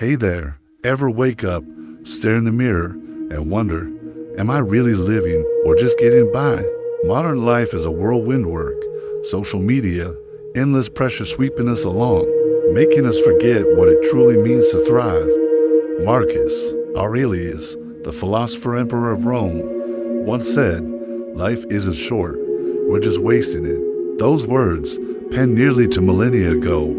Hey there, ever wake up, stare in the mirror, and wonder, am I really living or just getting by? Modern life is a whirlwind work, social media, endless pressure sweeping us along, making us forget what it truly means to thrive. Marcus Aurelius, the philosopher emperor of Rome, once said, "Life isn't short, we're just wasting it." Those words, penned nearly 2 millennia ago,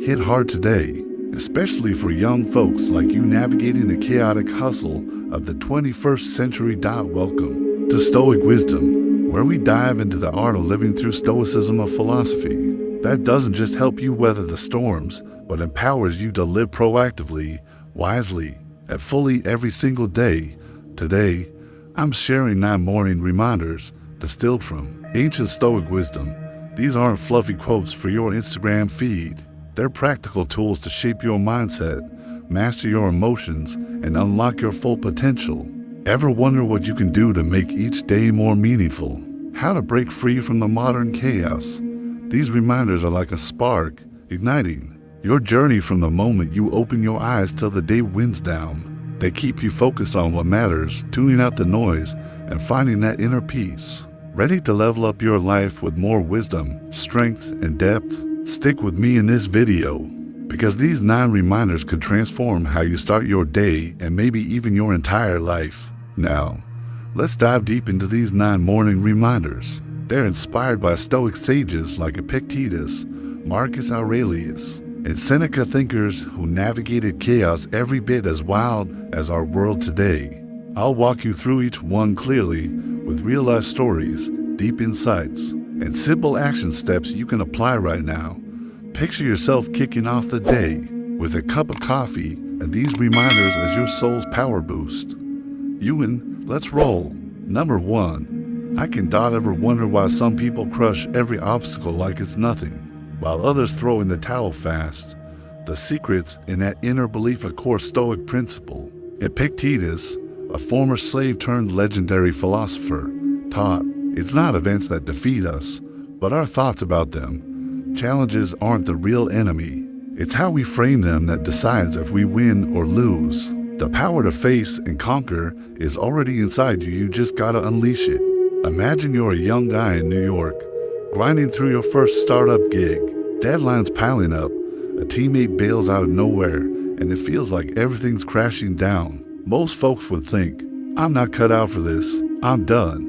hit hard today, especially for young folks like you navigating the chaotic hustle of the 21st century. Welcome to Stoic Wisdom, where we dive into the art of living through Stoicism, of philosophy that doesn't just help you weather the storms, but empowers you to live proactively, wisely, and fully every single day. Today, I'm sharing 9 morning reminders distilled from ancient Stoic wisdom. These aren't fluffy quotes for your Instagram feed. They're practical tools to shape your mindset, master your emotions, and unlock your full potential. Ever wonder what you can do to make each day more meaningful? How to break free from the modern chaos? These reminders are like a spark, igniting your journey from the moment you open your eyes till the day winds down. They keep you focused on what matters, tuning out the noise, and finding that inner peace. Ready to level up your life with more wisdom, strength, and depth? Stick with me in this video, because these 9 reminders could transform how you start your day and maybe even your entire life. Now, let's dive deep into these 9 morning reminders. They're inspired by Stoic sages like Epictetus, Marcus Aurelius, and Seneca, thinkers who navigated chaos every bit as wild as our world today. I'll walk you through each one clearly with real-life stories, deep insights, and simple action steps you can apply right now. Picture yourself kicking off the day with a cup of coffee and these reminders as your soul's power boost. Let's roll. Number 1. I can ever wonder why some people crush every obstacle like it's nothing, while others throw in the towel fast. The secret's in that inner belief, a core Stoic principle. Epictetus, a former slave turned legendary philosopher, taught, it's not events that defeat us, but our thoughts about them. Challenges aren't the real enemy. It's how we frame them that decides if we win or lose. The power to face and conquer is already inside you just gotta unleash it. Imagine you're a young guy in New York, grinding through your first startup gig. Deadlines piling up, a teammate bails out of nowhere, and it feels like everything's crashing down. Most folks would think, I'm not cut out for this, I'm done.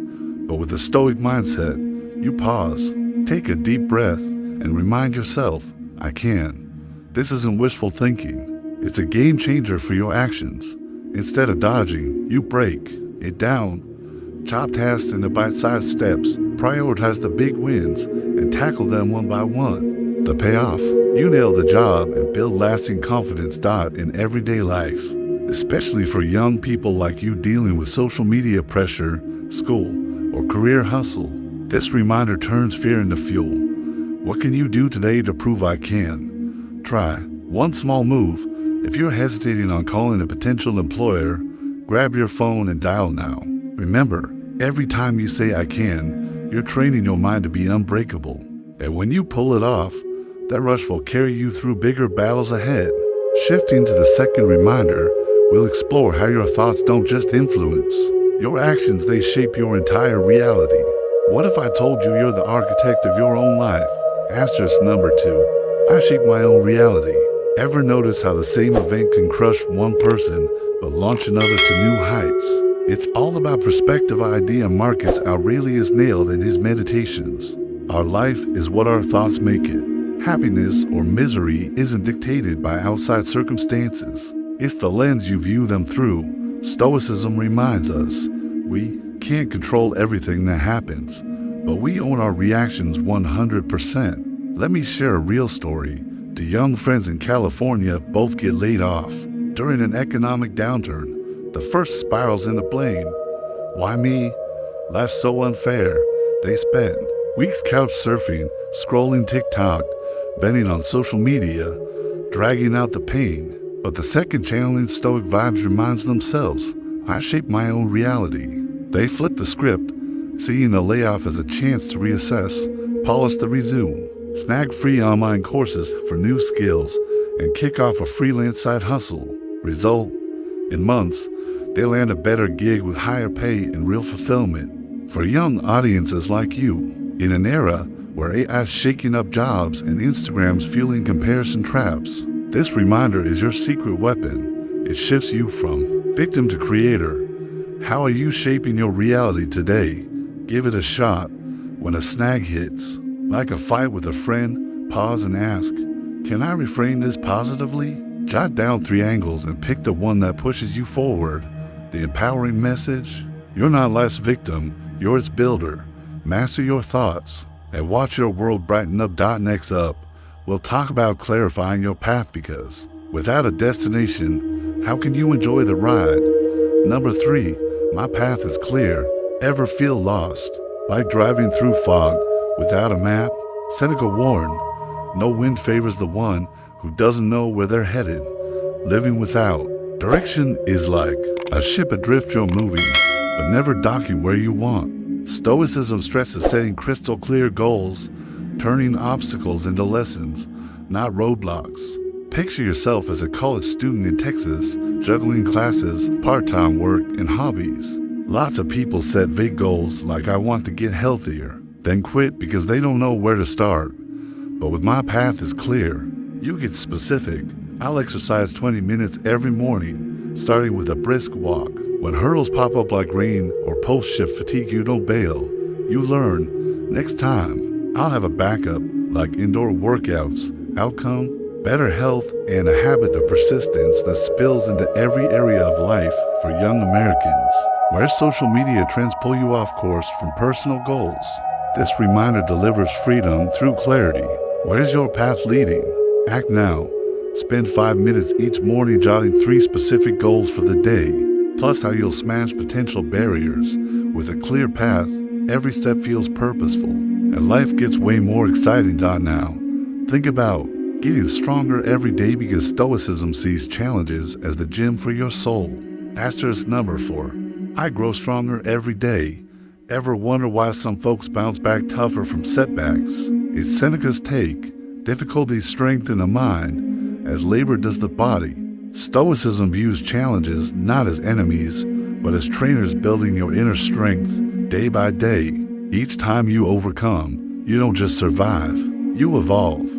But with a Stoic mindset, you pause, take a deep breath, and remind yourself, I can. This isn't wishful thinking. It's a game changer for your actions. Instead of dodging, you break it down. Chop tasks into bite-sized steps, prioritize the big wins, and tackle them one by one. The payoff, you nail the job and build lasting confidence in everyday life. Especially for young people like you dealing with social media pressure, school, or career hustle. This reminder turns fear into fuel. What can you do today to prove I can? Try one small move. If you're hesitating on calling a potential employer, grab your phone and dial now. Remember, every time you say I can, you're training your mind to be unbreakable. And when you pull it off, that rush will carry you through bigger battles ahead. Shifting to the second reminder, we'll explore how your thoughts don't just influence your actions, they shape your entire reality. What if I told you you're the architect of your own life? Asterisk number 2. I shape my own reality. Ever notice how the same event can crush one person but launch another to new heights? It's all about perspective, idea Marcus Aurelius nailed in his Meditations. Our life is what our thoughts make it. Happiness or misery isn't dictated by outside circumstances. It's the lens you view them through. Stoicism reminds us, we can't control everything that happens, but we own our reactions 100%. Let me share a real story. 2 young friends in California both get laid off. During an economic downturn, the first spirals into blame. Why me? Life's so unfair. They spend weeks couch surfing, scrolling TikTok, venting on social media, dragging out the pain. But the second channeling Stoic vibes reminds themselves, I shape my own reality. They flip the script, seeing the layoff as a chance to reassess, polish the resume, snag free online courses for new skills, and kick off a freelance side hustle. Result, in months, they land a better gig with higher pay and real fulfillment. For young audiences like you, in an era where AI's shaking up jobs and Instagram's fueling comparison traps, this reminder is your secret weapon. It shifts you from victim to creator. How are you shaping your reality today? Give it a shot. When a snag hits, like a fight with a friend, pause and ask, can I reframe this positively? Jot down 3 angles and pick the one that pushes you forward. The empowering message: you're not life's victim, you're its builder. Master your thoughts and watch your world brighten up. Next up, we'll talk about clarifying your path, because without a destination, how can you enjoy the ride? Number 3, my path is clear. Ever feel lost? Like driving through fog without a map? Seneca warned, no wind favors the one who doesn't know where they're headed. Living without direction is like a ship adrift. You're moving, but never docking where you want. Stoicism stresses setting crystal clear goals, turning obstacles into lessons, not roadblocks. Picture yourself as a college student in Texas, juggling classes, part-time work, and hobbies. Lots of people set vague goals like I want to get healthier, then quit because they don't know where to start. But with my path is clear, you get specific. I'll exercise 20 minutes every morning, starting with a brisk walk. When hurdles pop up like rain or post-shift fatigue, you don't bail. You learn. Next time, I'll have a backup, like indoor workouts. Outcome: better health and a habit of persistence that spills into every area of life for young Americans. Where social media trends pull you off course from personal goals, this reminder delivers freedom through clarity. Where's your path leading? Act now. Spend 5 minutes each morning jotting 3 specific goals for the day, plus how you'll smash potential barriers. With a clear path, every step feels purposeful, and life gets way more exciting. Now, think about getting stronger every day, because Stoicism sees challenges as the gym for your soul. Asterisk number 4. I grow stronger every day. Ever wonder why some folks bounce back tougher from setbacks? It's Seneca's take. Difficulties strengthen the mind as labor does the body. Stoicism views challenges not as enemies, but as trainers building your inner strength day by day. Each time you overcome, you don't just survive, you evolve.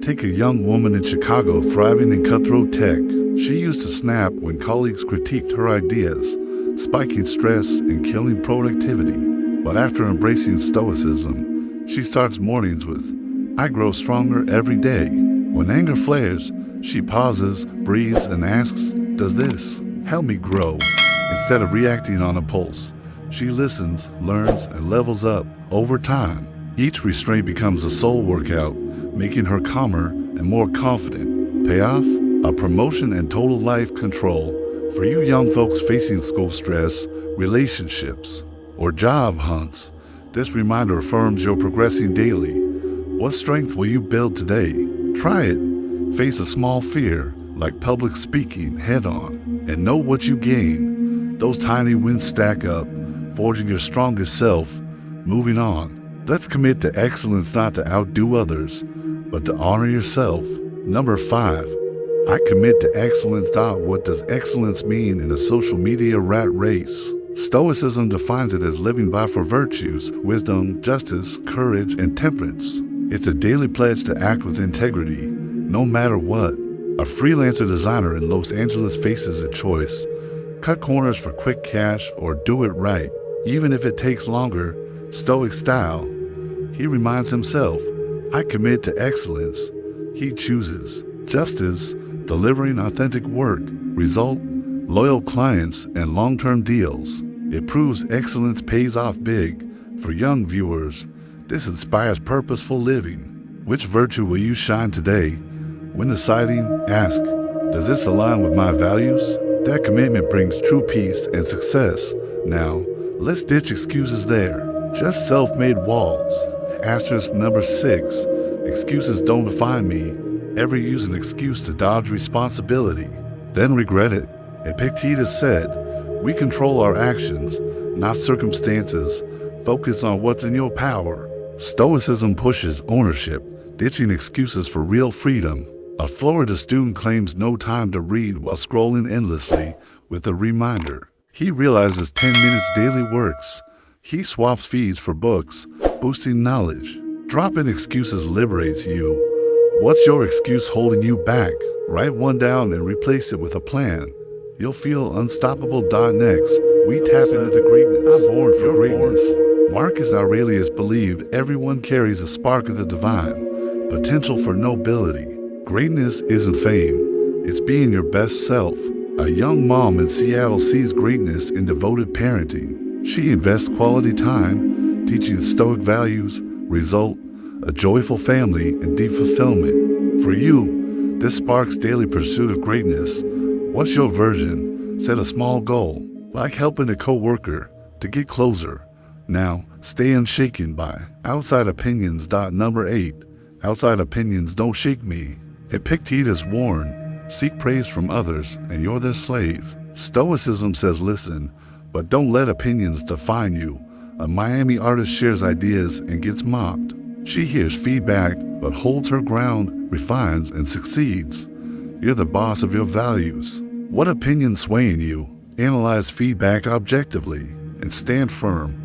Take a young woman in Chicago thriving in cutthroat tech. She used to snap when colleagues critiqued her ideas, spiking stress and killing productivity. But after embracing Stoicism, she starts mornings with, I grow stronger every day. When anger flares, she pauses, breathes, and asks, does this help me grow? Instead of reacting on a pulse, she listens, learns, and levels up over time. Each restraint becomes a soul workout, making her calmer and more confident. Payoff? A promotion and total life control. For you young folks facing school stress, relationships, or job hunts, this reminder affirms you're progressing daily. What strength will you build today? Try it. Face a small fear, like public speaking, head on, and know what you gain. Those tiny wins stack up, forging your strongest self. Moving on, let's commit to excellence, not to outdo others, but to honor yourself. Number 5, I commit to excellence. What does excellence mean in a social media rat race? Stoicism defines it as living by 4 virtues: wisdom, justice, courage, and temperance. It's a daily pledge to act with integrity, no matter what. A freelancer designer in Los Angeles faces a choice: cut corners for quick cash or do it right, even if it takes longer. Stoic style, he reminds himself, I commit to excellence. He chooses justice, delivering authentic work, result, loyal clients, and long-term deals. It proves excellence pays off big. For young viewers, this inspires purposeful living. Which virtue will you shine today? When deciding, ask, does this align with my values? That commitment brings true peace and success. Now, let's ditch excuses there. Just self-made walls. Asterisk number 6, excuses don't define me. Ever use an excuse to dodge responsibility, then regret it? Epictetus said, we control our actions, not circumstances. Focus on what's in your power. Stoicism pushes ownership, ditching excuses for real freedom. A Florida student claims no time to read while scrolling endlessly with a reminder. He realizes 10 minutes daily works. He swaps feeds for books, boosting knowledge. Dropping excuses liberates you. What's your excuse holding you back? Write one down and replace it with a plan. You'll feel unstoppable. Next, we tap into the greatness. I'm born for greatness. Marcus Aurelius believed everyone carries a spark of the divine, potential for nobility. Greatness isn't fame, it's being your best self. A young mom in Seattle sees greatness in devoted parenting. She invests quality time, teaching Stoic values, result a joyful family and deep fulfillment. For you, this sparks daily pursuit of greatness. What's your version? Set a small goal, like helping a coworker to get closer. Now, stay unshaken by outside opinions. Number 8. Outside opinions don't shake me. Epictetus warned, seek praise from others and you're their slave. Stoicism says listen, but don't let opinions define you. A Miami artist shares ideas and gets mocked. She hears feedback but holds her ground, refines, and succeeds. You're the boss of your values. What opinion swaying you? Analyze feedback objectively and stand firm.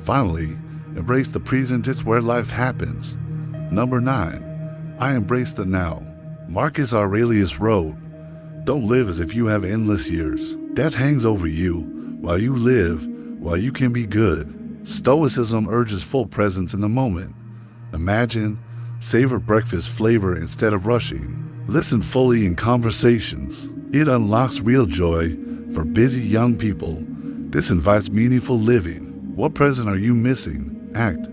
Finally, embrace the present. It's where life happens. Number 9. I embrace the now. Marcus Aurelius wrote, don't live as if you have endless years. Death hangs over you while you live, while you can be good. Stoicism urges full presence in the moment. Imagine, savor breakfast flavor instead of rushing. Listen fully in conversations. It unlocks real joy for busy young people. This invites meaningful living. What present are you missing? Act.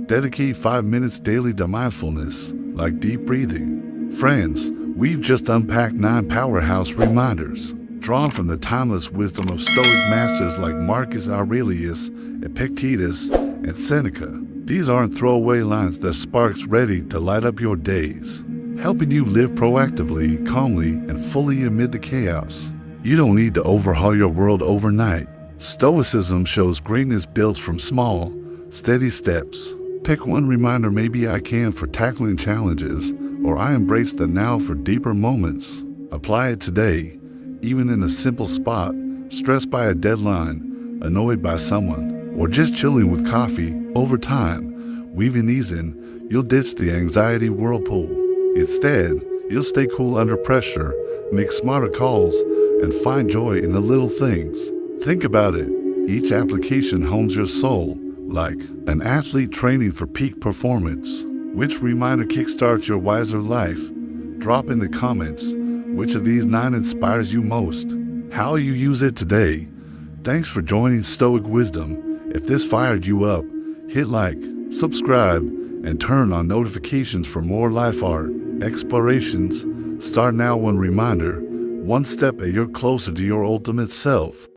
Dedicate 5 minutes daily to mindfulness, like deep breathing. Friends, we've just unpacked 9 powerhouse reminders, drawn from the timeless wisdom of Stoic masters like Marcus Aurelius, Epictetus, and Seneca. These aren't throwaway lines, they're sparks ready to light up your days, helping you live proactively, calmly, and fully amid the chaos. You don't need to overhaul your world overnight. Stoicism shows greatness built from small, steady steps. Pick one reminder, maybe I can for tackling challenges, or I embrace the now for deeper moments. Apply it today, even in a simple spot, stressed by a deadline, annoyed by someone, or just chilling with coffee. Over time, weaving these in, you'll ditch the anxiety whirlpool. Instead, you'll stay cool under pressure, make smarter calls, and find joy in the little things. Think about it. Each application hones your soul, like an athlete training for peak performance. Which reminder kickstarts your wiser life? Drop in the comments which of these 9 inspires you most. How you use it today. Thanks for joining Stoic Wisdom. If this fired you up, hit like, subscribe, and turn on notifications for more life art explorations. Start now. One reminder, one step and you're closer to your ultimate self.